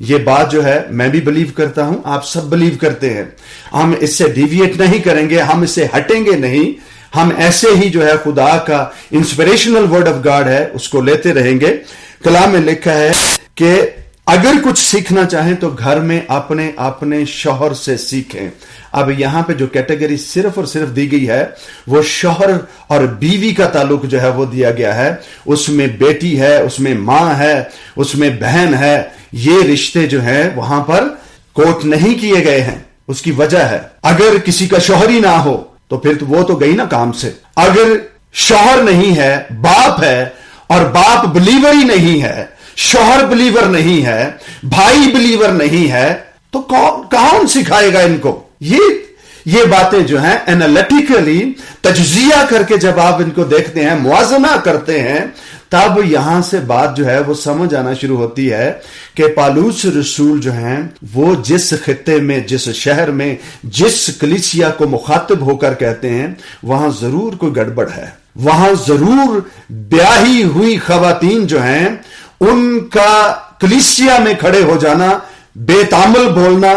یہ بات جو ہے میں بھی بلیو کرتا ہوں, آپ سب بلیو کرتے ہیں. ہم اس سے ڈیویٹ نہیں کریں گے, ہم اس سے ہٹیں گے نہیں, ہم ایسے ہی جو ہے خدا کا انسپریشنل ورڈ آف گاڈ ہے اس کو لیتے رہیں گے. کلام میں لکھا ہے کہ اگر کچھ سیکھنا چاہیں تو گھر میں اپنے شوہر سے سیکھیں. اب یہاں پہ جو کیٹیگری صرف اور صرف دی گئی ہے وہ شوہر اور بیوی کا تعلق جو ہے وہ دیا گیا ہے. اس میں بیٹی ہے, اس میں ماں ہے, اس میں بہن ہے. یہ رشتے جو ہیں وہاں پر کوٹ نہیں کیے گئے ہیں. اس کی وجہ ہے اگر کسی کا شوہر ہی نہ ہو تو پھر تو وہ تو گئی نا کام سے. اگر شوہر نہیں ہے, باپ ہے, اور باپ بلیور ہی نہیں ہے, شوہر بلیور نہیں ہے, بھائی بلیور نہیں ہے, تو کون سکھائے گا ان کو؟ یہ باتیں جو ہیں انالیٹیکلی تجزیہ کر کے جب آپ ان کو دیکھتے ہیں, موازنہ کرتے ہیں, تب یہاں سے بات جو ہے وہ سمجھ آنا شروع ہوتی ہے کہ پالوس رسول جو ہیں وہ جس خطے میں, جس شہر میں, جس کلیسیا کو مخاطب ہو کر کہتے ہیں وہاں ضرور کوئی گڑبڑ ہے. وہاں ضرور بیاہی ہوئی خواتین جو ہیں ان کا کلیسیا میں کھڑے ہو جانا, بے تعامل بولنا,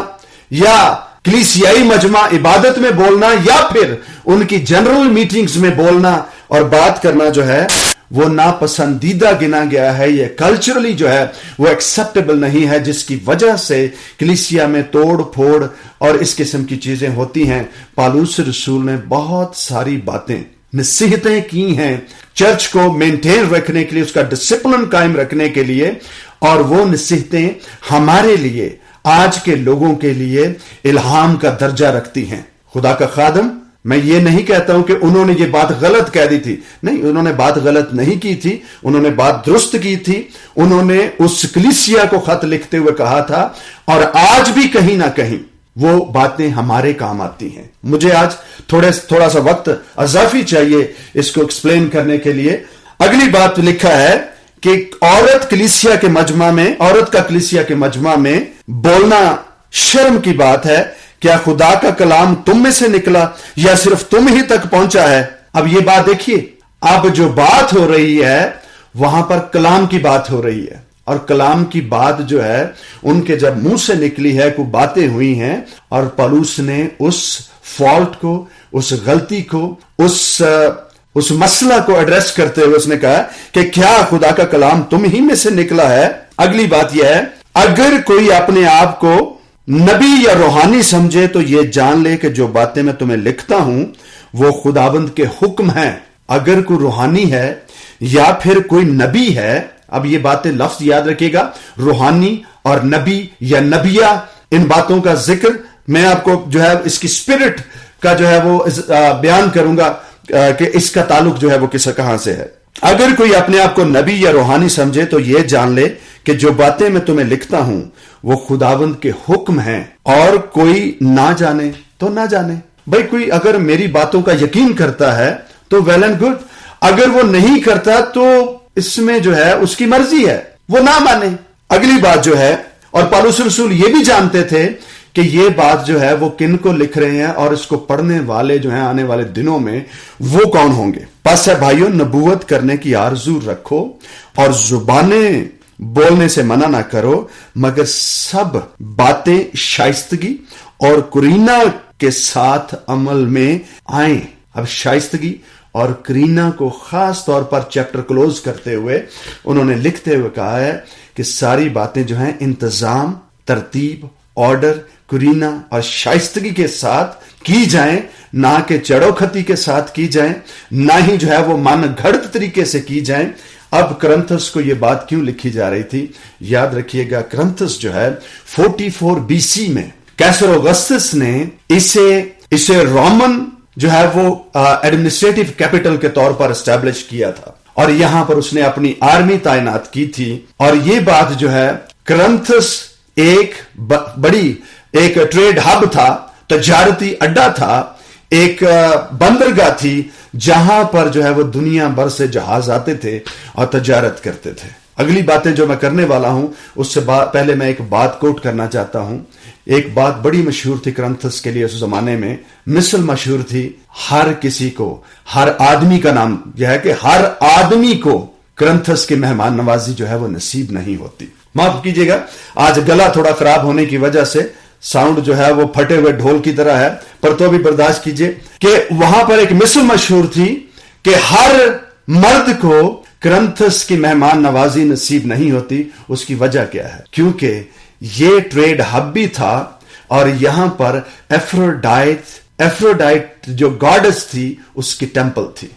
یا کلیسیائی مجمع عبادت میں بولنا, یا پھر ان کی جنرل میٹنگز میں بولنا اور بات کرنا جو ہے وہ ناپسندیدہ گنا گیا ہے. یہ کلچرلی جو ہے وہ ایکسپٹیبل نہیں ہے, جس کی وجہ سے کلیسیا میں توڑ پھوڑ اور اس قسم کی چیزیں ہوتی ہیں. پالوس رسول نے بہت ساری باتیں, نصیحتیں کی ہیں چرچ کو مینٹین رکھنے کے لیے, اس کا ڈسپلن قائم رکھنے کے لیے, اور وہ نصیحتیں ہمارے لیے, آج کے لوگوں کے لیے الہام کا درجہ رکھتی ہیں. خدا کا خادم, میں یہ نہیں کہتا ہوں کہ انہوں نے یہ بات غلط کہہ دی تھی, نہیں, انہوں نے بات غلط نہیں کی تھی, انہوں نے بات درست کی تھی. انہوں نے اس کلیسیا کو خط لکھتے ہوئے کہا تھا, اور آج بھی کہیں نہ کہیں وہ باتیں ہمارے کام آتی ہیں. مجھے آج تھوڑا سا وقت اضافی چاہیے اس کو ایکسپلین کرنے کے لیے. اگلی بات لکھا ہے کہ عورت کا کلیسیا کے مجمع میں بولنا شرم کی بات ہے. کیا خدا کا کلام تم میں سے نکلا یا صرف تم ہی تک پہنچا ہے؟ اب یہ بات دیکھیے, اب جو بات ہو رہی ہے وہاں پر کلام کی بات ہو رہی ہے, اور کلام کی بات جو ہے ان کے جب منہ سے نکلی ہے, کوئی باتیں ہوئی ہیں, اور پالوس نے اس فالٹ کو, اس غلطی کو, اس مسئلہ کو ایڈریس کرتے ہوئے اس نے کہا کہ کیا خدا کا کلام تم ہی میں سے نکلا ہے. اگلی بات یہ ہے, اگر کوئی اپنے آپ کو نبی یا روحانی سمجھے تو یہ جان لے کہ جو باتیں میں تمہیں لکھتا ہوں وہ خداوند کے حکم ہیں. اگر کوئی روحانی ہے یا پھر کوئی نبی ہے, اب یہ باتیں لفظ یاد رکھیے گا, روحانی اور نبی یا نبیہ, ان باتوں کا ذکر میں آپ کو جو ہے اس کی سپرٹ کا جو ہے وہ بیان کروں گا کہ اس کا تعلق جو ہے وہ کہاں سے ہے. اگر کوئی اپنے آپ کو نبی یا روحانی سمجھے تو یہ جان لے کہ جو باتیں میں تمہیں لکھتا ہوں وہ خداوند کے حکم ہیں, اور کوئی نہ جانے تو نہ جانے. بھائی کوئی اگر میری باتوں کا یقین کرتا ہے تو ویل اینڈ گڈ, اگر وہ نہیں کرتا تو اس میں جو ہے اس کی مرضی ہے, وہ نہ مانے. اگلی بات جو ہے, اور پالوس رسول یہ بھی جانتے تھے کہ یہ بات جو ہے وہ کن کو لکھ رہے ہیں, اور اس کو پڑھنے والے جو ہیں آنے والے دنوں میں وہ کون ہوں گے. پس ہے بھائیوں, نبوت کرنے کی آرزو رکھو اور زبانیں بولنے سے منع نہ کرو, مگر سب باتیں شائستگی اور قرینہ کے ساتھ عمل میں آئیں. اب شائستگی اور قرینہ کو خاص طور پر چیپٹر کلوز کرتے ہوئے انہوں نے لکھتے ہوئے کہا ہے کہ ساری باتیں جو ہیں انتظام, ترتیب, آرڈر, قرینہ اور شائستگی کے ساتھ کی جائیں, نہ کہ چڑو کھتی کے ساتھ کی جائیں, نہ ہی جو ہے وہ من گھڑت طریقے سے کی جائیں. اب کرنتھس کو یہ بات کیوں لکھی جا رہی تھی؟ یاد رکھیے گا, کرنتھس جو ہے 44 BC میں کیسر اوگسٹس نے اسے رومن جو ہے وہ ایڈمنسٹریٹو کیپٹل کے طور پر اسٹیبلش کیا تھا, اور یہاں پر اس نے اپنی آرمی تعینات کی تھی. اور یہ بات جو ہے, کرنتھس ایک ٹریڈ ہب تھا, تجارتی اڈا تھا, ایک بندرگاہ تھی جہاں پر جو ہے وہ دنیا بھر سے جہاز آتے تھے اور تجارت کرتے تھے. اگلی باتیں جو میں کرنے والا ہوں اس سے پہلے میں ایک بات کوٹ کرنا چاہتا ہوں. ایک بات بڑی مشہور تھی کرنتھس کے لیے اس زمانے میں, مثل مشہور تھی, ہر کسی کو, ہر آدمی کا نام یہ ہے کہ ہر آدمی کو کرنتھس کی مہمان نوازی جو ہے وہ نصیب نہیں ہوتی. معاف کیجیے گا، آج گلا تھوڑا خراب ہونے کی وجہ سے ساؤنڈ جو ہے وہ پھٹے ہوئے ڈھول کی طرح ہے، پر تو بھی برداشت کیجیے کہ وہاں پر ایک مثل مشہور تھی کہ ہر مرد کو کرنتھس کی مہمان نوازی نصیب نہیں ہوتی. اس کی وجہ کیا ہے؟ کیونکہ یہ ٹریڈ ہب بھی تھا اور یہاں پر ایفروڈائٹ جو گاڈس تھی اس کی ٹیمپل تھی.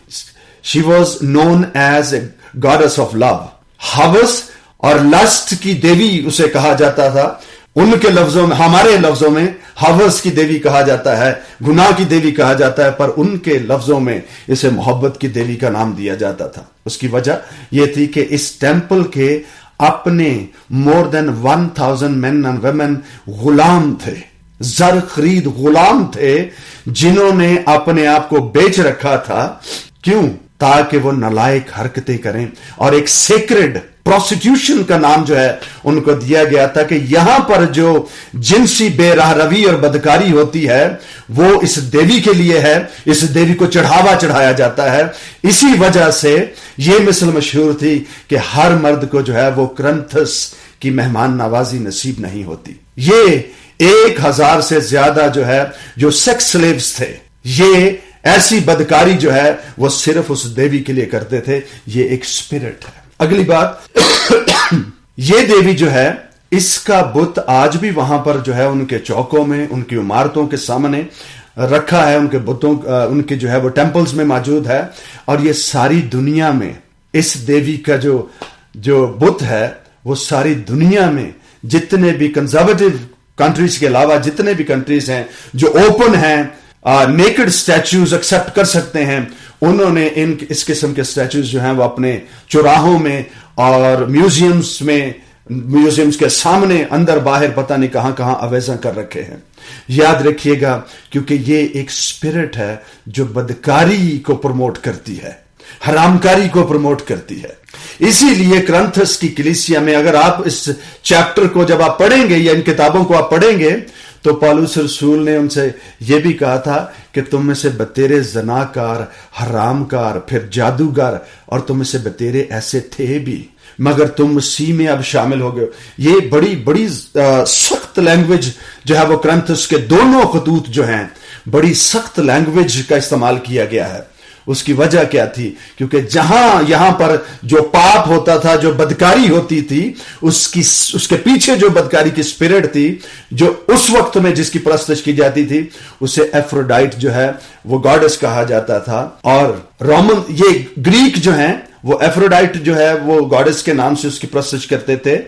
She was known as a goddess of love. ہوس اور لسٹ کی دیوی اسے کہا جاتا تھا. ان کے لفظوں میں، ہمارے لفظوں میں ہوس کی دیوی کہا جاتا ہے، گناہ کی دیوی کہا جاتا ہے، پر ان کے لفظوں میں اسے محبت کی دیوی کا نام دیا جاتا تھا. اس کی وجہ یہ تھی کہ اس ٹیمپل کے اپنے more than 1000 men and women Ghulam تھے، زر خرید غلام تھے، جنہوں نے اپنے آپ کو بیچ رکھا تھا. کیوں؟ تاکہ وہ نالائق حرکتیں کریں. اور ایک سیکرڈ پروسیکیوشن کا نام جو ہے ان کو دیا گیا تھا کہ یہاں پر جو جنسی بے راہ روی اور بدکاری ہوتی ہے وہ اس دیوی کے لیے ہے، اس دیوی کو چڑھاوا چڑھایا جاتا ہے. اسی وجہ سے یہ مثل مشہور تھی کہ ہر مرد کو جو ہے وہ کرنتھس کی مہمان نوازی نصیب نہیں ہوتی. یہ 1000 سے زیادہ جو ہے جو سیکس سلیوز تھے، یہ ایسی بدکاری جو ہے وہ صرف اس دیوی کے لیے کرتے تھے. یہ ایک اسپرٹ ہے. اگلی بات، یہ دیوی جو ہے اس کا بت آج بھی وہاں پر جو ہے ان کے چوکوں میں، ان کی عمارتوں کے سامنے رکھا ہے، ان کے بتوں، ان کے جو ہے وہ ٹیمپلز میں موجود ہے. اور یہ ساری دنیا میں اس دیوی کا جو بت ہے وہ ساری دنیا میں جتنے بھی کنزرویٹو کنٹریز کے علاوہ جتنے بھی کنٹریز ہیں جو اوپن ہیں، نیکڈ سٹیچوز ایکسپٹ کر سکتے ہیں، انہوں نے اس قسم کے سٹیچوز جو ہیں وہ اپنے چوراہوں میں اور میوزیمز کے سامنے اندر باہر پتہ نہیں کہاں کہاں اویزاں کر رکھے ہیں. یاد رکھیے گا، کیونکہ یہ ایک سپرٹ ہے جو بدکاری کو پروموٹ کرتی ہے، حرام کاری کو پروموٹ کرتی ہے. اسی لیے کرنتھس کی کلیسیا میں اگر آپ اس چیپٹر کو جب آپ پڑھیں گے یا ان کتابوں کو آپ پڑھیں گے تو پالوس رسول نے ان سے یہ بھی کہا تھا کہ تم میں سے بتیرے زناکار، حرام کار، پھر جادوگر، اور تم میں سے بتیرے ایسے تھے بھی، مگر تم مسیح میں اب شامل ہو گئے. یہ بڑی سخت لینگویج جو ہے وہ کرنتھس کے دونوں خطوط جو ہیں بڑی سخت لینگویج کا استعمال کیا گیا ہے. اس کی وجہ کیا تھی؟ کیونکہ جہاں یہاں پر جو پاپ ہوتا تھا، جو بدکاری ہوتی تھی، اس کے پیچھے جو بدکاری کی سپرٹ تھی، جو اس وقت میں جس کی پرستش کی جاتی تھی، اسے ایفروڈائٹ جو ہے وہ گاڈس کہا جاتا تھا. اور رومن، یہ گریک جو ہیں وہ ایفروڈائٹ جو ہے وہ گاڈس کے نام سے اس کی پرستش کرتے تھے.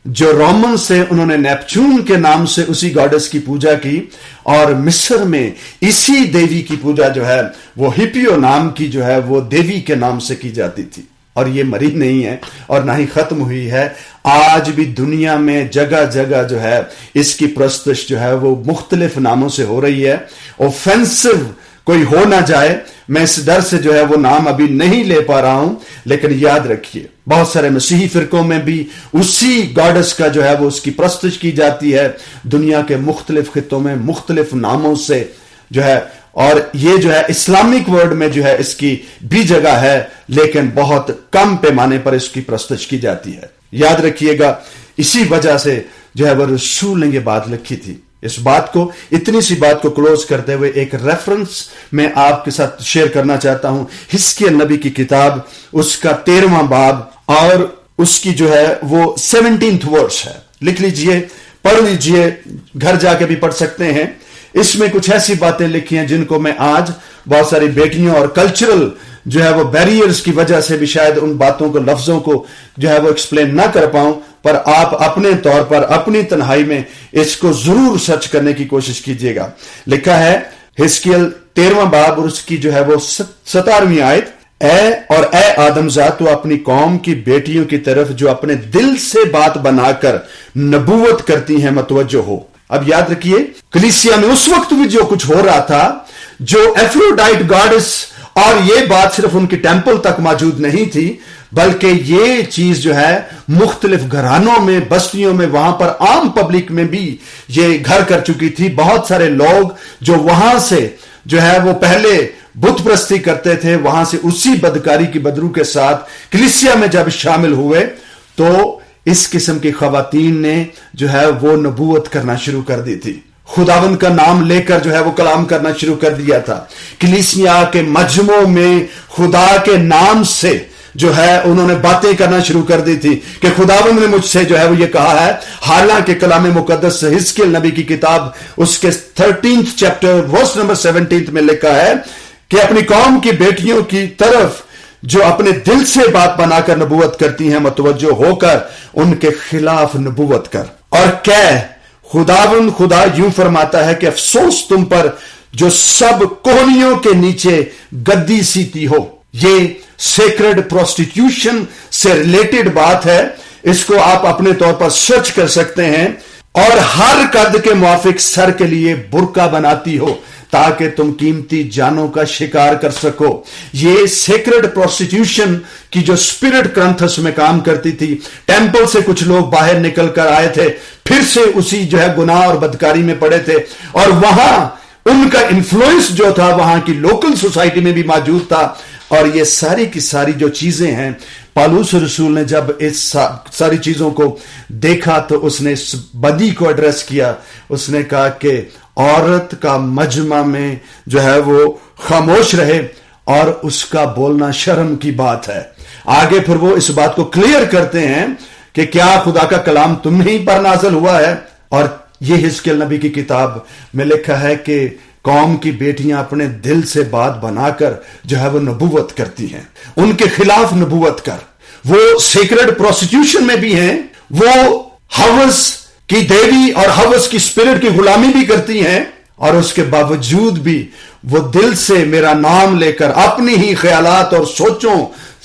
جو رومن سے انہوں نے نیپچون کے نام سے اسی گاڈس کی پوجا کی، اور مصر میں اسی دیوی کی پوجا جو ہے وہ ہپیو نام کی جو ہے وہ دیوی کے نام سے کی جاتی تھی. اور یہ مری نہیں ہے اور نہ ہی ختم ہوئی ہے. آج بھی دنیا میں جگہ جگہ جو ہے اس کی پرستش جو ہے وہ مختلف ناموں سے ہو رہی ہے. اوفینسو کوئی ہو نہ جائے، میں اس ڈر سے جو ہے وہ نام ابھی نہیں لے پا رہا ہوں، لیکن یاد رکھیے بہت سارے مسیحی فرقوں میں بھی اسی گاڈس کا جو ہے وہ اس کی پرستش کی جاتی ہے. دنیا کے مختلف خطوں میں مختلف ناموں سے جو ہے، اور یہ جو ہے اسلامک ورلڈ میں جو ہے اس کی بھی جگہ ہے، لیکن بہت کم پیمانے پر اس کی پرستش کی جاتی ہے. یاد رکھیے گا، اسی وجہ سے جو ہے وہ رسول نے یہ بات لکھی تھی. اس بات کو، اتنی سی بات کو کلوز کرتے ہوئے ایک ریفرنس میں آپ کے ساتھ شیئر کرنا چاہتا ہوں. حزقیل نبی کی کتاب، اس کا 13واں باب اور اس کی جو ہے وہ 17th ورس ہے. لکھ لیجئے، پڑھ لیجئے، گھر جا کے بھی پڑھ سکتے ہیں. اس میں کچھ ایسی باتیں لکھی ہیں جن کو میں آج بہت ساری بیٹیوں اور کلچرل جو ہے وہ بیریئرز کی وجہ سے بھی شاید ان باتوں کو، لفظوں کو جو ہے وہ ایکسپلین نہ کر پاؤں، پر آپ اپنے طور پر اپنی تنہائی میں اس کو ضرور سرچ کرنے کی کوشش کیجئے گا. لکھا ہے حزقیل 13واں باب اور اس کی جو ہے وہ 17ویں آیت، اے آدم زاد، تو اپنی قوم کی بیٹیوں کی طرف جو اپنے دل سے بات بنا کر نبوت کرتی ہیں متوجہ ہو. اب یاد رکھیے، کلیسیا میں اس وقت بھی جو کچھ ہو رہا تھا، جو ایفروڈائٹ گاڈس، اور یہ بات صرف ان کی ٹیمپل تک موجود نہیں تھی، بلکہ یہ چیز جو ہے مختلف گھرانوں میں، بستیوں میں، وہاں پر عام پبلک میں بھی یہ گھر کر چکی تھی. بہت سارے لوگ جو وہاں سے جو ہے وہ پہلے بت پرستی کرتے تھے، وہاں سے اسی بدکاری کی بدرو کے ساتھ کلیسیا میں جب شامل ہوئے تو اس قسم کی خواتین نے جو ہے وہ نبوت کرنا شروع کر دی تھی، خداوند کا نام لے کر جو ہے وہ کلام کرنا شروع کر دیا تھا۔ کلیسیا کے مجمعوں میں خدا کے نام سے جو ہے انہوں نے باتیں کرنا شروع کر دی تھی کہ خداوند نے مجھ سے جو ہے وہ یہ کہا ہے، حالانکہ کلام مقدس حزقیل نبی کی کتاب اس کے 13 چیپٹر ورس نمبر 17 میں لکھا ہے کہ اپنی قوم کی بیٹیوں کی طرف جو اپنے دل سے بات بنا کر نبوت کرتی ہیں، متوجہ ہو کر ان کے خلاف نبوت کر اور کہہ، خداوند خدا یوں فرماتا ہے کہ افسوس تم پر جو سب کوہنیوں کے نیچے گدی سیتی ہو۔ یہ سیکرڈ پروسٹیٹیوشن سے ریلیٹڈ بات ہے، اس کو آپ اپنے طور پر سرچ کر سکتے ہیں۔ اور ہر قد کے موافق سر کے لیے برقع بناتی ہو تاکہ تم قیمتی جانوں کا شکار کر سکو۔ یہ سیکرڈ پروسٹیٹیوشن کی جو اسپرٹ کرنتھس میں کام کرتی تھی، ٹیمپل سے کچھ لوگ باہر نکل کر آئے تھے، پھر سے اسی جو ہے گناہ اور بدکاری میں پڑے تھے، اور وہاں ان کا انفلوئنس جو تھا وہاں کی لوکل سوسائٹی میں بھی موجود تھا۔ اور یہ ساری کی ساری جو چیزیں ہیں، پالوس رسول نے جب اس ساری چیزوں کو دیکھا تو اس نے اس بدی کو ایڈریس کیا۔ اس نے کہا کہ عورت کا مجمع میں جو ہے وہ خاموش رہے اور اس کا بولنا شرم کی بات ہے۔ آگے پھر وہ اس بات کو کلیئر کرتے ہیں کہ کیا خدا کا کلام تم ہی پر نازل ہوا ہے؟ اور یہ حزقیل نبی کی کتاب میں لکھا ہے کہ قوم کی بیٹیاں اپنے دل سے بات بنا کر جو ہے وہ نبوت کرتی ہیں، ان کے خلاف نبوت کر۔ وہ سیکرڈ پروسٹیٹیوشن میں بھی ہیں، وہ ہوس کی دیوی اور ہوس کی اسپرٹ کی غلامی بھی کرتی ہیں، اور اس کے باوجود بھی وہ دل سے میرا نام لے کر اپنی ہی خیالات اور سوچوں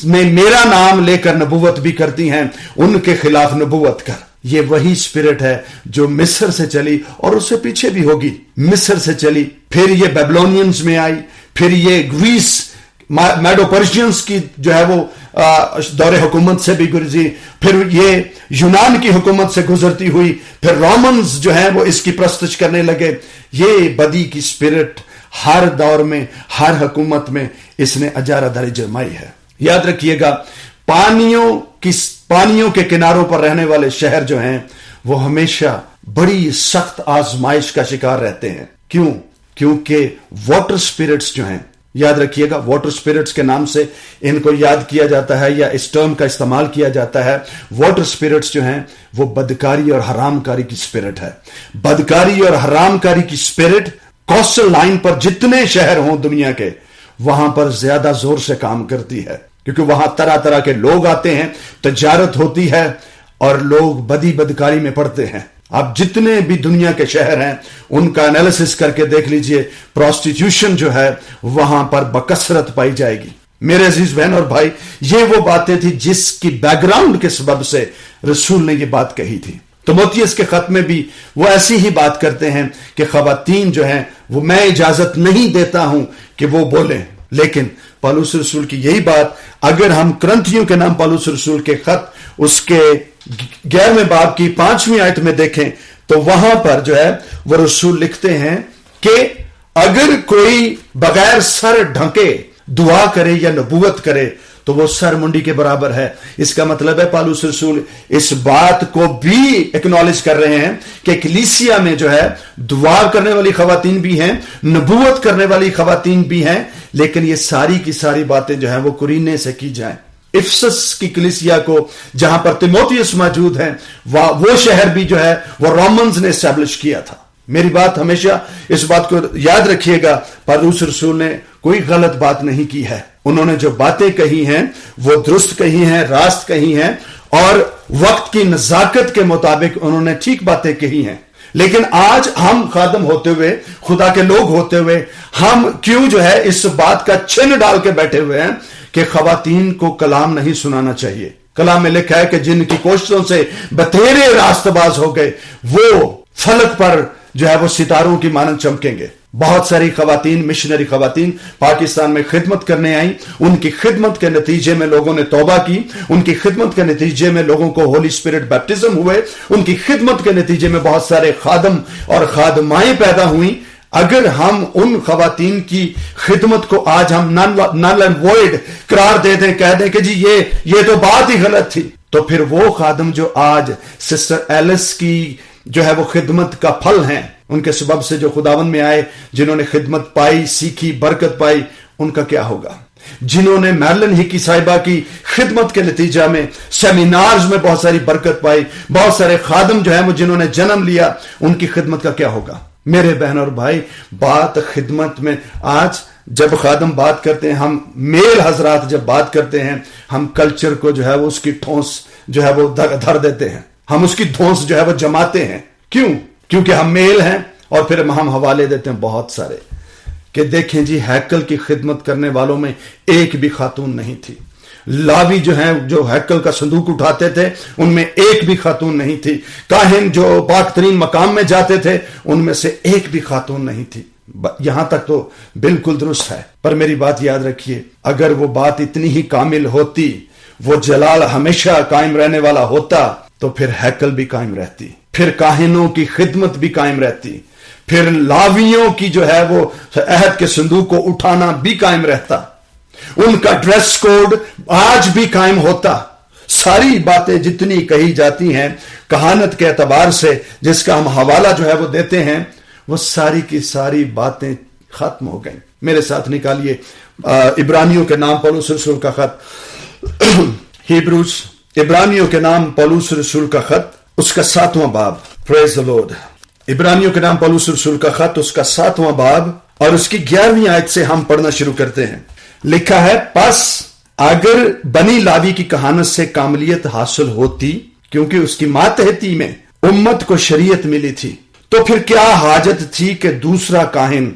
میں میرا نام لے کر نبوت بھی کرتی ہیں، ان کے خلاف نبوت کر۔ یہ وہی اسپرٹ ہے جو مصر سے چلی اور اس سے پیچھے بھی ہوگی۔ مصر سے چلی، پھر یہ بیبلونینز میں آئی، پھر یہ گریس میڈو پرشینز کی جو ہے وہ دور حکومت سے بھی گزری، پھر یہ یونان کی حکومت سے گزرتی ہوئی، پھر رومنز جو ہیں وہ اس کی پرستش کرنے لگے۔ یہ بدی کی اسپرٹ ہر دور میں، ہر حکومت میں اس نے اجارہ داری جمائی ہے۔ یاد رکھیے گا، پانیوں کے کناروں پر رہنے والے شہر جو ہیں وہ ہمیشہ بڑی سخت آزمائش کا شکار رہتے ہیں۔ کیوں؟ کیونکہ واٹر سپرٹس جو ہیں، یاد رکھیے گا، واٹر سپرٹس کے نام سے ان کو یاد کیا جاتا ہے یا اس ٹرم کا استعمال کیا جاتا ہے۔ واٹر سپرٹس جو ہیں وہ بدکاری اور حرام کاری کی سپرٹ ہے۔ بدکاری اور حرام کاری کی سپرٹ کوسٹل لائن پر جتنے شہر ہوں دنیا کے، وہاں پر زیادہ زور سے کام کرتی ہے، کیونکہ وہاں طرح طرح کے لوگ آتے ہیں، تجارت ہوتی ہے اور لوگ بدکاری میں پڑتے ہیں۔ آپ جتنے بھی دنیا کے شہر ہیں ان کا انالیسس کر کے دیکھ لیجئے، پروسٹیٹیوشن جو ہے وہاں پر بکثرت پائی جائے گی۔ میرے عزیز بہن اور بھائی، یہ وہ باتیں تھی جس کی بیک گراؤنڈ کے سبب سے رسول نے یہ بات کہی تھی۔ تیموتھیوس کے خط میں بھی وہ ایسی ہی بات کرتے ہیں کہ خواتین جو ہیں وہ میں اجازت نہیں دیتا ہوں کہ وہ بولیں، لیکن پالوس رسول کی یہی بات اگر ہم کرنتھیوں کے نام پالوس رسول کے خط اس کے 11ویں باب کی 5ویں آیت میں دیکھیں تو وہاں پر جو ہے وہ رسول لکھتے ہیں کہ اگر کوئی بغیر سر ڈھکے دعا کرے یا نبوت کرے تو وہ سر منڈی کے برابر ہے۔ اس کا مطلب ہے پالوس رسول اس بات کو بھی ایکنالج کر رہے ہیں کہ کلیسیا میں جو ہے دعا کرنے والی خواتین بھی ہیں، نبوت کرنے والی خواتین بھی ہیں، لیکن یہ ساری کی ساری باتیں جو ہیں وہ قرینے سے کی جائیں۔ افسس کی کلیسیا کو جہاں پر تیموتھیوس موجود ہیں، وہ شہر بھی جو ہے وہ رومنز نے اسٹیبلش کیا تھا۔ میری بات ہمیشہ اس بات کو یاد رکھیے گا، پالوس رسول نے کوئی غلط بات نہیں کی ہے۔ انہوں نے جو باتیں کہی ہیں وہ درست کہی ہیں، راست کہی ہیں، اور وقت کی نزاکت کے مطابق انہوں نے ٹھیک باتیں کہی ہیں۔ لیکن آج ہم خادم ہوتے ہوئے، خدا کے لوگ ہوتے ہوئے، ہم کیوں جو ہے اس بات کا چھن ڈال کے بیٹھے ہوئے ہیں کہ خواتین کو کلام نہیں سنانا چاہیے؟ کلام میں لکھا ہے کہ جن کی کوششوں سے بتیرے راست باز ہو گئے وہ فلک پر جو ہے وہ ستاروں کی مانند چمکیں گے۔ بہت ساری خواتین، مشنری خواتین پاکستان میں خدمت کرنے آئیں، ان کی خدمت کے نتیجے میں لوگوں نے توبہ کی، ان کی خدمت کے نتیجے میں لوگوں کو ہولی اسپرٹ بیپٹزم ہوئے، ان کی خدمت کے نتیجے میں بہت سارے خادم اور خادمائیں پیدا ہوئیں۔ اگر ہم ان خواتین کی خدمت کو آج ہم نل اینڈ وائڈ قرار دے دیں، کہہ دیں کہ جی یہ تو بات ہی غلط تھی، تو پھر وہ خادم جو آج سسٹر ایلس کی جو ہے وہ خدمت کا پھل ہیں، ان کے سبب سے جو خداوند میں آئے، جنہوں نے خدمت پائی، سیکھی، برکت پائی، ان کا کیا ہوگا؟ جنہوں نے میرلن ہکی صاحبہ کی خدمت کے نتیجہ میں سیمینارز میں بہت ساری برکت پائی، بہت سارے خادم جو ہیں وہ جنہوں نے جنم لیا، ان کی خدمت کا کیا ہوگا؟ میرے بہن اور بھائی، بات خدمت میں آج جب خادم بات کرتے ہیں، ہم میل حضرات جب بات کرتے ہیں، ہم کلچر کو جو ہے وہ اس کی ٹھونس جو ہے وہ دھر دیتے ہیں، ہم اس کی دھونس جو ہے وہ جماتے ہیں۔ کیوں؟ کیونکہ ہم میل ہیں، اور پھر ہم حوالے دیتے ہیں بہت سارے کہ دیکھیں جی ہیکل کی خدمت کرنے والوں میں ایک بھی خاتون نہیں تھی، لاوی جو ہیں جو ہیکل کا صندوق اٹھاتے تھے ان میں ایک بھی خاتون نہیں تھی، کاہن جو پاک ترین مقام میں جاتے تھے ان میں سے ایک بھی خاتون نہیں تھی۔ یہاں تک تو بالکل درست ہے، پر میری بات یاد رکھیے، اگر وہ بات اتنی ہی کامل ہوتی، وہ جلال ہمیشہ قائم رہنے والا ہوتا، تو پھر ہیکل بھی قائم رہتی، پھر کاہنوں کی خدمت بھی قائم رہتی، پھر لاویوں کی جو ہے وہ عہد کے صندوق کو اٹھانا بھی قائم رہتا، ان کا ڈریس کوڈ آج بھی قائم ہوتا۔ ساری باتیں جتنی کہی جاتی ہیں کہانت کے اعتبار سے، جس کا ہم حوالہ جو ہے وہ دیتے ہیں، وہ ساری کی ساری باتیں ختم ہو گئیں۔ میرے ساتھ نکالیے عبرانیوں کے نام پولس رسول کا خط، ہیبروز، عبرانیوں کے نام پولس رسول کا خط، اس کا 7واں باب۔ پریز دی لارڈ۔ عبرانیوں کے نام پولس رسول کا خط، اس کا 7واں باب اور اس کی 11ویں آیت سے ہم پڑھنا شروع کرتے ہیں۔ لکھا ہے، پس اگر بنی لاوی کی کہانت سے کاملیت حاصل ہوتی، کیونکہ اس کی ماتحتی میں امت کو شریعت ملی تھی، تو پھر کیا حاجت تھی کہ دوسرا کاہن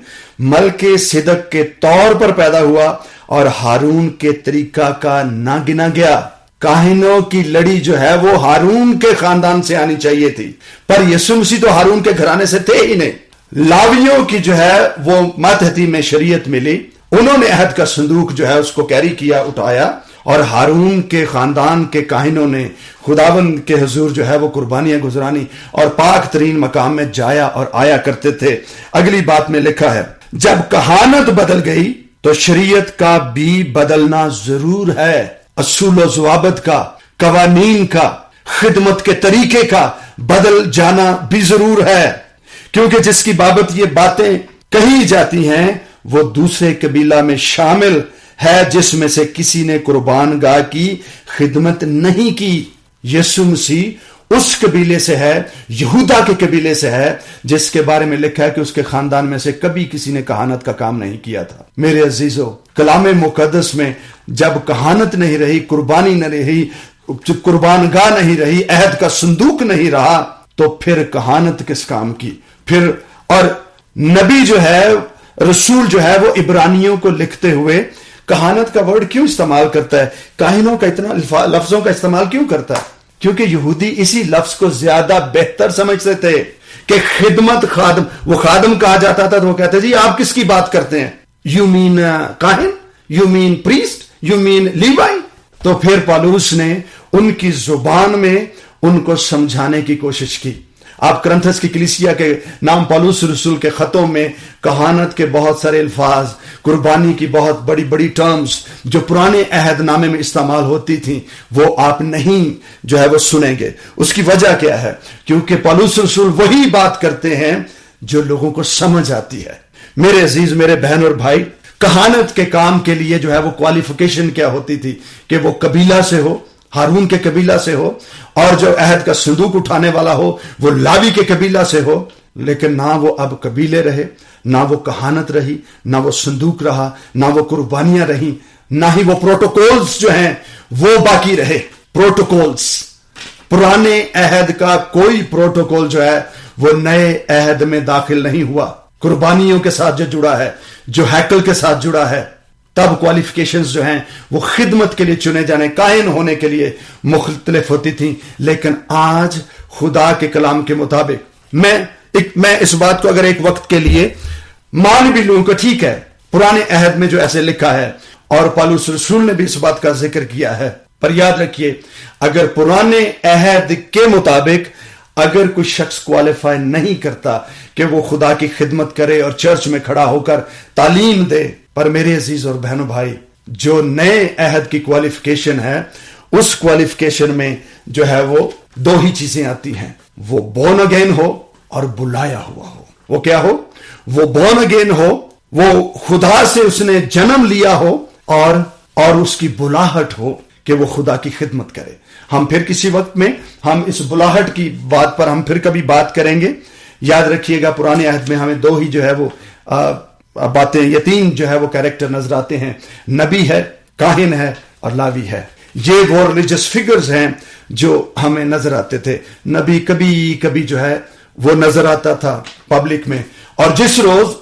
ملک صدق کے طور پر پیدا ہوا اور ہارون کے طریقہ کا نہ گنا گیا؟ کاہنوں کی لڑی جو ہے وہ ہارون کے خاندان سے آنی چاہیے تھی، پر یسوع مسیح تو ہارون کے گھرانے سے تھے ہی نہیں۔ لاویوں کی جو ہے وہ ماتحتی میں شریعت ملی، انہوں نے عہد کا صندوق جو ہے اس کو کیری کیا، اٹھایا، اور ہارون کے خاندان کے کاہنوں نے خداوند کے حضور جو ہے وہ قربانیاں گزرانی اور پاک ترین مقام میں جایا اور آیا کرتے تھے۔ اگلی بات میں لکھا ہے، جب کہانت بدل گئی تو شریعت کا بھی بدلنا ضرور ہے، اصول و ضوابط کا، قوانین کا، خدمت کے طریقے کا بدل جانا بھی ضرور ہے، کیونکہ جس کی بابت یہ باتیں کہی جاتی ہیں وہ دوسرے قبیلہ میں شامل ہے جس میں سے کسی نے قربان گاہ کی خدمت نہیں کی۔ یسوع مسیح اس قبیلے سے ہے، یہودا کے قبیلے سے ہے، جس کے بارے میں لکھا ہے کہ اس کے خاندان میں سے کبھی کسی نے کہانت کا کام نہیں کیا تھا۔ میرے عزیزو، کلام مقدس میں جب کہانت نہیں رہی، قربانی نہیں رہی، قربان گاہ نہیں رہی، عہد کا صندوق نہیں رہا، تو پھر کہانت کس کام کی؟ پھر اور نبی جو ہے، رسول جو ہے، وہ عبرانیوں کو لکھتے ہوئے کہانت کا ورڈ کیوں استعمال کرتا ہے؟ کاہنوں کا اتنا لفظوں کا استعمال کیوں کرتا ہے؟ کیونکہ یہودی اسی لفظ کو زیادہ بہتر سمجھتے تھے کہ خدمت خادم، وہ خادم کہا جاتا تھا تو وہ کہتے جی آپ کس کی بات کرتے ہیں؟ یو مین کاہن؟ You mean priest? You mean Levi? تو پھر پالوس نے ان کی زبان میں ان کو سمجھانے کی کوشش کی۔ آپ کرنتھس کی کلیسیا کے نام پالوس رسول کے خطوں میں کہانت کے بہت سارے الفاظ، قربانی کی بہت بڑی بڑی ٹرمز جو پرانے عہد نامے میں استعمال ہوتی تھیں، وہ آپ نہیں جو ہے وہ سنیں گے۔ اس کی وجہ کیا ہے؟ کیونکہ پالوس رسول وہی بات کرتے ہیں جو لوگوں کو سمجھ آتی ہے۔ میرے عزیز، میرے بہن اور بھائی، کہانت کے کام کے لیے جو ہے وہ کوالیفیکیشن کیا ہوتی تھی کہ وہ قبیلہ سے ہو، ہارون کے قبیلہ سے ہو، اور جو عہد کا صندوق اٹھانے والا ہو وہ لاوی کے قبیلہ سے ہو۔ لیکن نہ وہ اب قبیلے رہے، نہ وہ کہانت رہی، نہ وہ صندوق رہا، نہ وہ قربانیاں رہیں، نہ ہی وہ پروٹوکولز جو ہیں وہ باقی رہے۔ پروٹوکولز، پرانے عہد کا کوئی پروٹوکول جو ہے وہ نئے عہد میں داخل نہیں ہوا۔ قربانیوں کے ساتھ جو جڑا ہے، جو ہیکل کے ساتھ جڑا ہے، تب کوالیفیکیشنز جو ہیں وہ خدمت کے لیے چنے جانے، کائن ہونے کے لیے مختلف ہوتی تھیں۔ لیکن آج خدا کے کلام کے مطابق میں اس بات کو اگر ایک وقت کے لیے مان بھی لوں کہ ٹھیک ہے، پرانے عہد میں جو ایسے لکھا ہے، اور پالوس رسول نے بھی اس بات کا ذکر کیا ہے، پر یاد رکھیے اگر پرانے عہد کے مطابق اگر کوئی شخص کوالیفائی نہیں کرتا کہ وہ خدا کی خدمت کرے اور چرچ میں کھڑا ہو کر تعلیم دے، پر میرے عزیز اور بہنوں بھائی، جو نئے عہد کی کوالیفیکیشن ہے اس کوالیفیکیشن میں جو ہے وہ دو ہی چیزیں آتی ہیں، وہ بورن اگین ہو اور بلایا ہوا ہو۔ وہ کیا ہو؟ وہ بورن اگین ہو، وہ خدا سے اس نے جنم لیا ہو، اور اس کی بلاہٹ ہو کہ وہ خدا کی خدمت کرے۔ ہم پھر کسی وقت میں ہم اس بلاہٹ کی بات پر ہم پھر کبھی بات کریں گے۔ یاد رکھیے گا پرانے عہد میں ہمیں دو ہی جو ہے وہ باتیں، یہ تین جو ہے وہ کیریکٹر نظر آتے ہیں، نبی ہے، کاہن ہے اور لاوی ہے۔ یہ وہ ریلیجس فگرز ہیں جو ہمیں نظر آتے تھے۔ نبی کبھی کبھی جو ہے وہ نظر آتا تھا پبلک میں، اور جس روز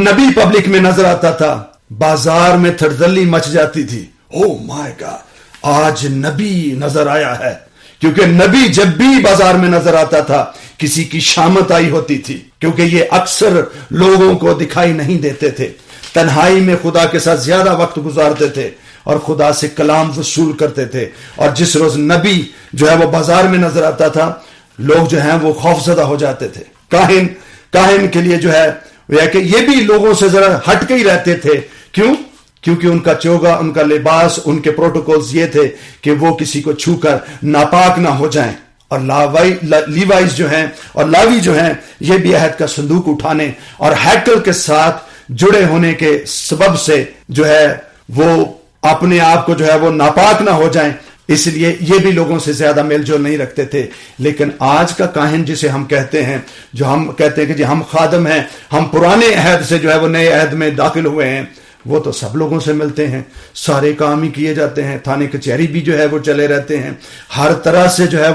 نبی پبلک میں نظر آتا تھا بازار میں تھڑدلی مچ جاتی تھی۔ او مائی گاڈ، آج نبی نظر آیا ہے، کیونکہ نبی جب بھی بازار میں نظر آتا تھا کسی کی شامت آئی ہوتی تھی، کیونکہ یہ اکثر لوگوں کو دکھائی نہیں دیتے تھے، تنہائی میں خدا کے ساتھ زیادہ وقت گزارتے تھے اور خدا سے کلام وصول کرتے تھے۔ اور جس روز نبی جو ہے وہ بازار میں نظر آتا تھا لوگ جو ہیں وہ خوفزدہ ہو جاتے تھے۔ کاہن کے لیے جو ہے کہ یہ بھی لوگوں سے ذرا ہٹ کے ہی رہتے تھے۔ کیوں؟ کیونکہ ان کا چوگا، ان کا لباس، ان کے پروٹوکولز یہ تھے کہ وہ کسی کو چھو کر ناپاک نہ ہو جائیں۔ اور لیوائز جو ہیں اور لاوی جو ہیں یہ بھی عہد کا صندوق اٹھانے اور ہیکل کے ساتھ جڑے ہونے کے سبب سے جو ہے وہ اپنے آپ کو جو ہے وہ ناپاک نہ ہو جائیں، اس لیے یہ بھی لوگوں سے زیادہ میل جول نہیں رکھتے تھے۔ لیکن آج کا کاہن جسے ہم کہتے ہیں، جو ہم کہتے ہیں کہ جی ہم خادم ہیں، ہم پرانے عہد سے جو ہے وہ نئے عہد میں داخل ہوئے ہیں، وہ تو سب لوگوں سے ملتے ہیں، سارے کام ہی کیے جاتے ہیں، تھانے کچہری بھی جو ہے وہ چلے رہتے ہیں، ہر طرح سے جو ہے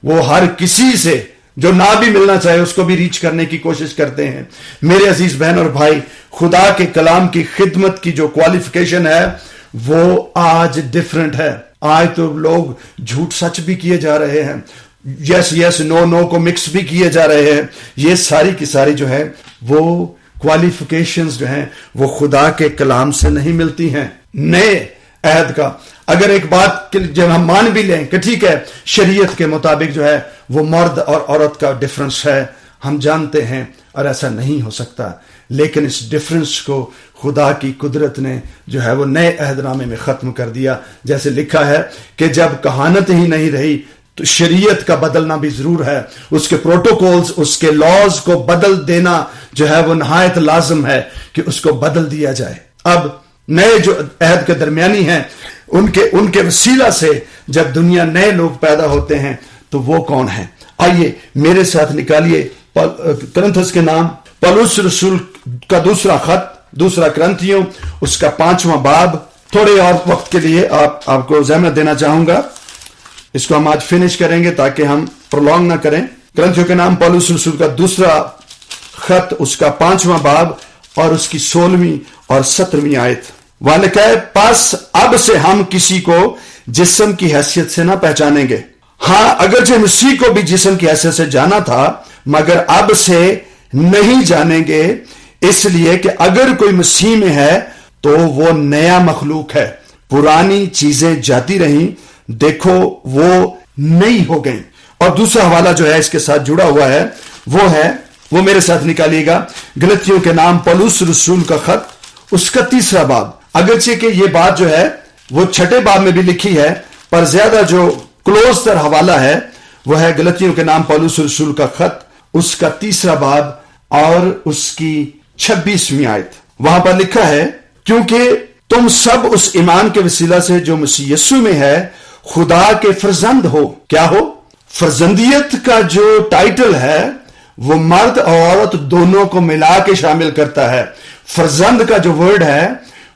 وہ ہر کسی سے جو نہ بھی ملنا چاہے اس کو بھی ریچ کرنے کی کوشش کرتے ہیں۔ میرے عزیز بہن اور بھائی، خدا کے کلام کی خدمت کی جو کوالیفیکیشن ہے وہ آج ڈیفرنٹ ہے۔ آج تو لوگ جھوٹ سچ بھی کیے جا رہے ہیں، یس یس نو نو کو مکس بھی کیے جا رہے ہیں۔ یہ ساری کی ساری جو ہے وہ کوالیفیکیشنز جو ہیں وہ خدا کے کلام سے نہیں ملتی ہیں۔ نئے عہد کا اگر ایک بات جب ہم مان بھی لیں کہ ٹھیک ہے شریعت کے مطابق جو ہے وہ مرد اور عورت کا ڈفرنس ہے، ہم جانتے ہیں اور ایسا نہیں ہو سکتا، لیکن اس ڈفرنس کو خدا کی قدرت نے جو ہے وہ نئے عہد نامے میں ختم کر دیا۔ جیسے لکھا ہے کہ جب کہانت ہی نہیں رہی تو شریعت کا بدلنا بھی ضرور ہے، اس کے پروٹوکولز، اس کے لاز کو بدل دینا جو ہے وہ نہایت لازم ہے کہ اس کو بدل دیا جائے۔ اب نئے جو عہد کے درمیانی ہیں ان کے وسیلہ سے جب دنیا نئے لوگ پیدا ہوتے ہیں تو وہ کون ہیں؟ آئیے میرے ساتھ نکالیے کرنتھس کے نام پولس رسول کا دوسرا خط، دوسرا کرنتھیوں اس کا 5واں باب۔ تھوڑے اور وقت کے لیے آپ کو ذہنت دینا چاہوں گا، اس کو ہم آج فنش کریں گے تاکہ ہم پرولونگ نہ کریں۔ کرنتھیوں کے نام پولس رسول کا دوسرا خط اس کا 5واں باب اور اس کی 16ویں اور 17ویں آیت۔ وہاں لکھا ہے، پس اب سے ہم کسی کو جسم کی حیثیت سے نہ پہچانیں گے۔ ہاں اگرچہ مسیح کو بھی جسم کی حیثیت سے جانا تھا، مگر اب سے نہیں جانیں گے، اس لیے کہ اگر کوئی مسیح میں ہے تو وہ نیا مخلوق ہے، پرانی چیزیں جاتی رہیں، دیکھو وہ نئی ہو گئیں۔ اور دوسرا حوالہ جو ہے اس کے ساتھ جڑا ہوا ہے وہ میرے ساتھ نکالیے گا، گلتیوں کے نام پولس رسول کا خط اس کا 3 باب۔ اگرچہ کہ یہ بات جو ہے وہ 6 باب میں بھی لکھی ہے، پر زیادہ جو کلوز تر حوالہ ہے وہ ہے گلتیوں کے نام پولس رسول کا خط اس کا 3 باب اور اس کی 26ویں آیت۔ وہاں پر لکھا ہے، کیونکہ تم سب اس ایمان کے وسیلہ سے جو مسیح یسوع میں ہے خدا کے فرزند ہو۔ کیا ہو؟ فرزندیت کا جو ٹائٹل ہے وہ مرد اور عورت دونوں کو ملا کے شامل کرتا ہے۔ فرزند کا جو ورڈ ہے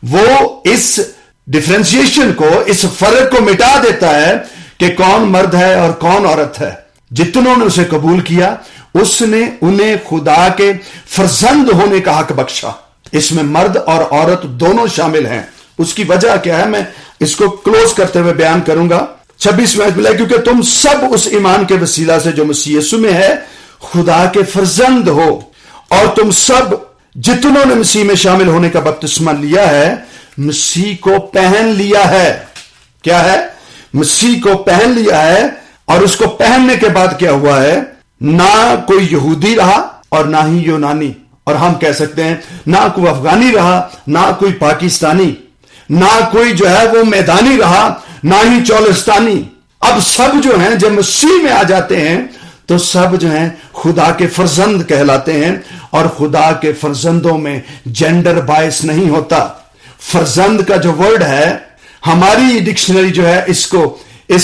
وہ اس ڈیفرینسیشن کو، اس فرق کو مٹا دیتا ہے کہ کون مرد ہے اور کون عورت ہے۔ جتنوں نے اسے قبول کیا اس نے انہیں خدا کے فرزند ہونے کا حق بخشا۔ اس میں مرد اور عورت دونوں شامل ہیں۔ اس کی وجہ کیا ہے میں اس کو کلوز کرتے ہوئے بیان کروں گا۔ 26 میں ملا، کیونکہ تم سب اس ایمان کے وسیلہ سے جو مسیح یسوع میں ہے خدا کے فرزند ہو، اور تم سب جتنوں نے مسیح میں شامل ہونے کا بپتسمہ لیا ہے مسیح کو پہن لیا ہے۔ کیا ہے؟ مسیح کو پہن لیا ہے۔ اور اس کو پہننے کے بعد کیا ہوا ہے؟ نہ کوئی یہودی رہا اور نہ ہی یونانی، اور ہم کہہ سکتے ہیں نہ کوئی افغانی رہا نہ کوئی پاکستانی، نہ کوئی جو ہے وہ میدانی رہا نہ ہی چولستانی. اب سب جو ہیں جب مسیح میں آ جاتے ہیں تو سب جو ہیں خدا کے فرزند کہلاتے ہیں. اور خدا کے فرزندوں میں جینڈر باعث نہیں ہوتا. فرزند کا جو ورڈ ہے ہماری ڈکشنری جو ہے اس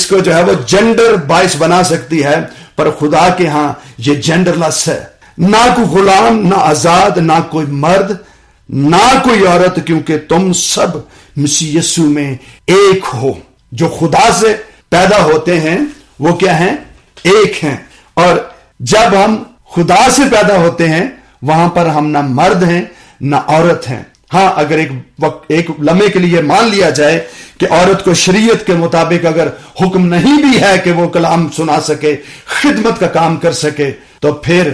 کو جو ہے وہ جینڈر باعث بنا سکتی ہے, پر خدا کے ہاں یہ جینڈر لیس ہے. نہ کوئی غلام, نہ آزاد, نہ کوئی مرد, نہ کوئی عورت, کیونکہ تم سب مسیح یسوع میں ایک ہو. جو خدا سے پیدا ہوتے ہیں وہ کیا ہیں؟ ایک ہیں. اور جب ہم خدا سے پیدا ہوتے ہیں وہاں پر ہم نہ مرد ہیں نہ عورت ہیں. ہاں, اگر ایک لمحے کے لیے مان لیا جائے کہ عورت کو شریعت کے مطابق اگر حکم نہیں بھی ہے کہ وہ کلام سنا سکے, خدمت کا کام کر سکے, تو پھر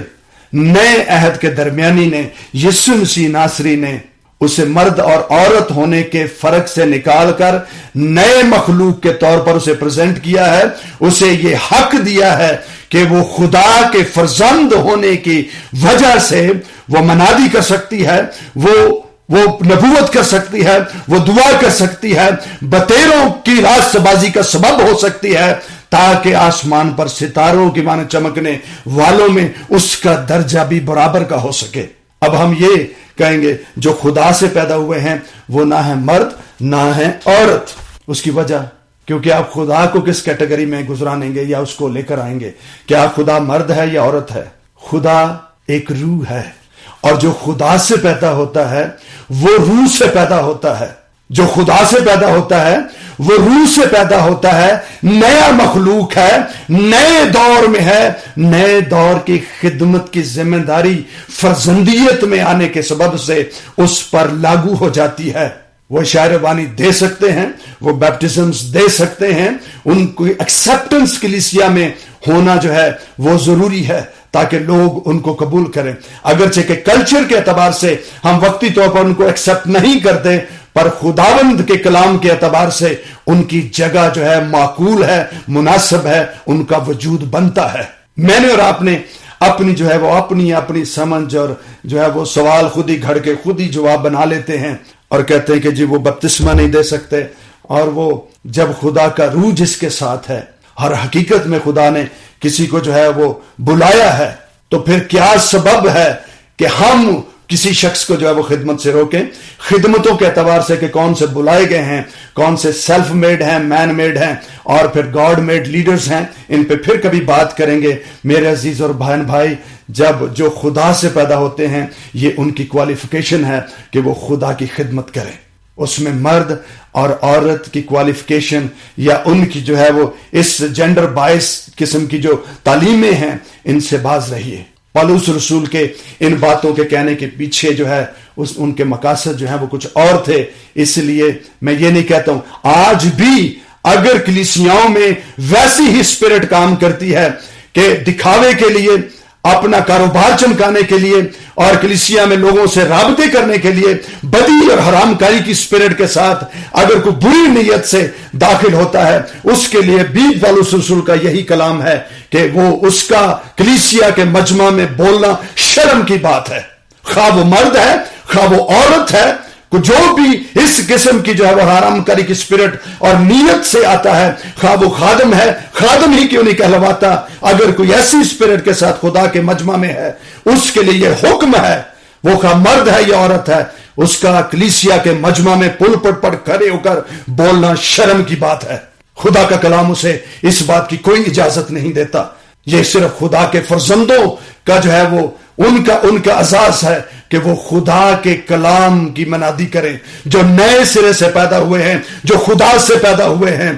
نئے عہد کے درمیانی نے یسوع مسیح ناصری نے اسے مرد اور عورت ہونے کے فرق سے نکال کر نئے مخلوق کے طور پر اسے پریزنٹ کیا ہے. اسے یہ حق دیا ہے کہ وہ خدا کے فرزند ہونے کی وجہ سے وہ منادی کر سکتی ہے, وہ نبوت کر سکتی ہے, وہ دعا کر سکتی ہے, بطیروں کی راست بازی کا سبب ہو سکتی ہے, تاکہ آسمان پر ستاروں کی مانند چمکنے والوں میں اس کا درجہ بھی برابر کا ہو سکے. اب ہم یہ کہیں گے جو خدا سے پیدا ہوئے ہیں وہ نہ ہے مرد نہ ہے عورت. اس کی وجہ کیونکہ آپ خدا کو کس کیٹیگری میں گزرانیں گے یا اس کو لے کر آئیں گے؟ کیا خدا مرد ہے یا عورت ہے؟ خدا ایک روح ہے, اور جو خدا سے پیدا ہوتا ہے وہ روح سے پیدا ہوتا ہے. جو خدا سے پیدا ہوتا ہے وہ روح سے پیدا ہوتا ہے, نیا مخلوق ہے, نئے دور میں ہے. نئے دور کی خدمت کی ذمہ داری فرزندیت میں آنے کے سبب سے اس پر لاگو ہو جاتی ہے. وہ شاعر بانی دے سکتے ہیں, وہ بیپٹزمز دے سکتے ہیں, ان کو ایکسپٹنس کلیسیا میں ہونا جو ہے وہ ضروری ہے تاکہ لوگ ان کو قبول کریں. اگرچہ کہ کلچر کے اعتبار سے ہم وقتی طور پر ان کو ایکسپٹ نہیں کرتے, پر خداوند کے کلام کے اعتبار سے ان کی جگہ جو ہے معقول ہے, مناسب ہے, ان کا وجود بنتا ہے. میں نے اور آپ نے اپنی جو ہے وہ اپنی سمجھ اور جو ہے وہ سوال خود ہی گھڑ کے خود ہی جواب بنا لیتے ہیں اور کہتے ہیں کہ جی وہ بپتسمہ نہیں دے سکتے. اور وہ جب خدا کا روح جس کے ساتھ ہے, ہر حقیقت میں خدا نے کسی کو جو ہے وہ بلایا ہے, تو پھر کیا سبب ہے کہ ہم کسی شخص کو جو ہے وہ خدمت سے روکیں؟ خدمتوں کے اعتبار سے کہ کون سے بلائے گئے ہیں, کون سے سیلف میڈ ہیں, مین میڈ ہیں, اور پھر گاڈ میڈ لیڈرز ہیں, ان پہ پھر کبھی بات کریں گے. میرے عزیز اور بہن بھائی, جب جو خدا سے پیدا ہوتے ہیں یہ ان کی کوالیفیکیشن ہے کہ وہ خدا کی خدمت کریں. اس میں مرد اور عورت کی کوالیفیکیشن یا ان کی جو ہے وہ اس جینڈر بائس قسم کی جو تعلیمیں ہیں ان سے باز رہیے. پالوس رسول کے ان باتوں کے کہنے کے پیچھے جو ہے ان کے مقاصد جو ہیں وہ کچھ اور تھے. اس لیے میں یہ نہیں کہتا ہوں, آج بھی اگر کلیسیاؤں میں ویسی ہی اسپرٹ کام کرتی ہے کہ دکھاوے کے لیے, اپنا کاروبار چمکانے کے لیے اور کلیسیا میں لوگوں سے رابطے کرنے کے لیے بدی اور حرام کاری کی اسپرٹ کے ساتھ اگر کوئی بری نیت سے داخل ہوتا ہے, اس کے لیے بھی پالوس رسول کا یہی کلام ہے کہ وہ اس کا کلیسیا کے مجمع میں بولنا شرم کی بات ہے. خواہ وہ مرد ہے خواہ وہ عورت ہے, جو بھی اس قسم کی جو ہے وہ حرام کاری کی اسپرٹ اور نیت سے آتا ہے, خواہ وہ خادم ہے, خادم ہی کیوں نہیں کہلواتا, اگر کوئی ایسی اسپرٹ کے ساتھ خدا کے مجمع میں ہے, اس کے لیے یہ حکم ہے, وہ خواہ مرد ہے یا عورت ہے, اس کا کلیسیا کے مجمع میں پلپٹ پر کھڑے ہو کر بولنا شرم کی بات ہے. خدا کا کلام اسے اس بات کی کوئی اجازت نہیں دیتا. یہ صرف خدا کے فرزندوں کا جو ہے وہ ان کا اعزاز ہے کہ وہ خدا کے کلام کی منادی کریں, جو نئے سرے سے پیدا ہوئے ہیں, جو خدا سے پیدا ہوئے ہیں,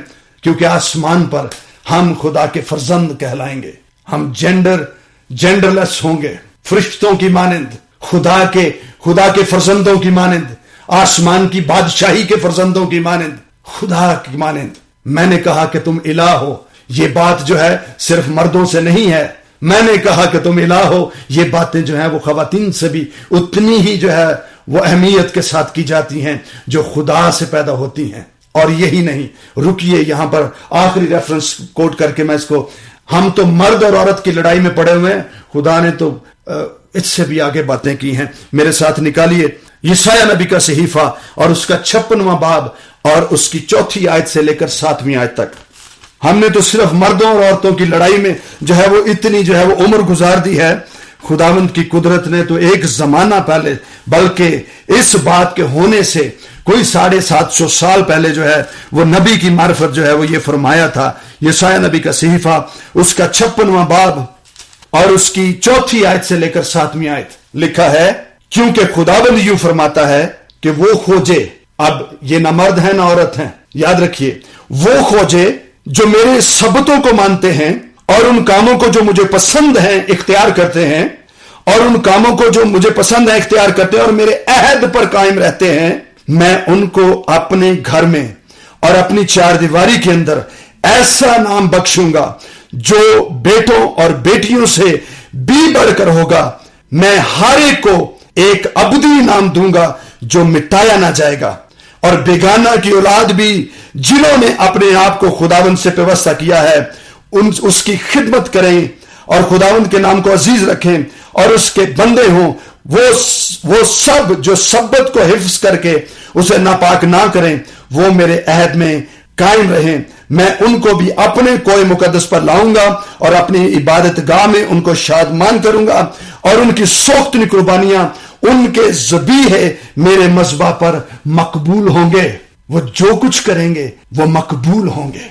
کیونکہ آسمان پر ہم خدا کے فرزند کہلائیں گے. ہم جینڈر لیس ہوں گے, فرشتوں کی مانند, خدا کے فرزندوں کی مانند, آسمان کی بادشاہی کے فرزندوں کی مانند, خدا کی مانند. میں نے کہا کہ تم الہ ہو, یہ بات جو ہے صرف مردوں سے نہیں ہے. میں نے کہا کہ تم الہ ہو, یہ باتیں جو ہیں وہ خواتین سے بھی اتنی ہی جو ہے وہ اہمیت کے ساتھ کی جاتی ہیں جو خدا سے پیدا ہوتی ہیں. اور یہی نہیں, رکیے یہاں پر آخری ریفرنس کوٹ کر کے میں اس کو, ہم تو مرد اور عورت کی لڑائی میں پڑے ہوئے ہیں, خدا نے تو اس سے بھی آگے باتیں کی ہیں. میرے ساتھ نکالیے یسایہ نبی کا صحیفہ اور اس کا 56واں باب اور اس کی 4 آیت سے لے کر 7 آیت تک. ہم نے تو صرف مردوں اور عورتوں کی لڑائی میں جو ہے وہ اتنی جو ہے وہ عمر گزار دی ہے. خداوند کی قدرت نے تو ایک زمانہ پہلے، بلکہ اس بات کے ہونے سے کوئی 750 سال پہلے جو ہے وہ نبی کی معرفت جو ہے وہ یہ فرمایا تھا. یسایہ نبی کا صحیفہ اس کا 56واں باب اور اس کی 4 آیت سے لے کر 7 آیت لکھا ہے، کیونکہ خداوند یوں فرماتا ہے کہ وہ کھوجے، اب یہ نہ مرد ہیں نہ عورت ہیں، یاد رکھیے، وہ کھوجے جو میرے سبتوں کو مانتے ہیں اور ان کاموں کو جو مجھے پسند ہیں اختیار کرتے ہیں، اور ان کاموں کو جو مجھے پسند ہیں اختیار کرتے ہیں اور میرے عہد پر قائم رہتے ہیں، میں ان کو اپنے گھر میں اور اپنی 4 دیواری کے اندر ایسا نام بخشوں گا جو بیٹوں اور بیٹیوں سے بھی بڑھ کر ہوگا. میں ہر ایک کو ایک ابدی نام دوں گا جو مٹایا نہ جائے گا، اور بیگانہ کی اولاد بھی جنہوں نے اپنے آپ کو خداوند سے پیوستہ کیا ہے اس کی خدمت کریں اور خداوند کے نام کو عزیز رکھیں اور اس کے بندے ہوں. وہ سب جو سبت کو حفظ کر کے اسے ناپاک نہ کریں، وہ میرے عہد میں قائم رہیں. میں ان کو بھی اپنے کوئے مقدس پر لاؤں گا اور اپنی عبادت گاہ میں ان کو شادمان کروں گا، اور ان کی سوختنی قربانیاں، ان کے ذبیحے میرے مذبح پر مقبول ہوں گے. وہ جو کچھ کریں گے وہ مقبول ہوں گے.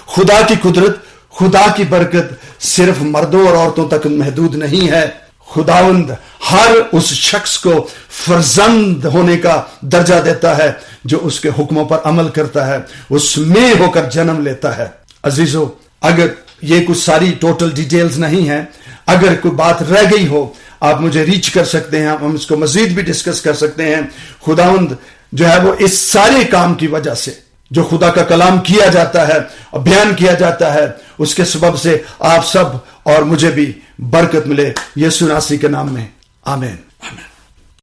خدا کی قدرت، خدا کی برکت صرف مردوں اور عورتوں تک محدود نہیں ہے. خداوند ہر اس شخص کو فرزند ہونے کا درجہ دیتا ہے جو اس کے حکموں پر عمل کرتا ہے، اس میں ہو کر جنم لیتا ہے. عزیزو، اگر یہ کچھ ساری ٹوٹل ڈیٹیلز نہیں ہیں، اگر کوئی بات رہ گئی ہو آپ مجھے ریچ کر سکتے ہیں، ہم اس کو مزید بھی ڈسکس کر سکتے ہیں. خداوند جو ہے وہ اس سارے کام کی وجہ سے جو خدا کا کلام کیا جاتا ہے اور بیان کیا جاتا ہے، اس کے سبب سے آپ سب اور مجھے بھی برکت ملے. یسوع مسیح کے نام میں آمین.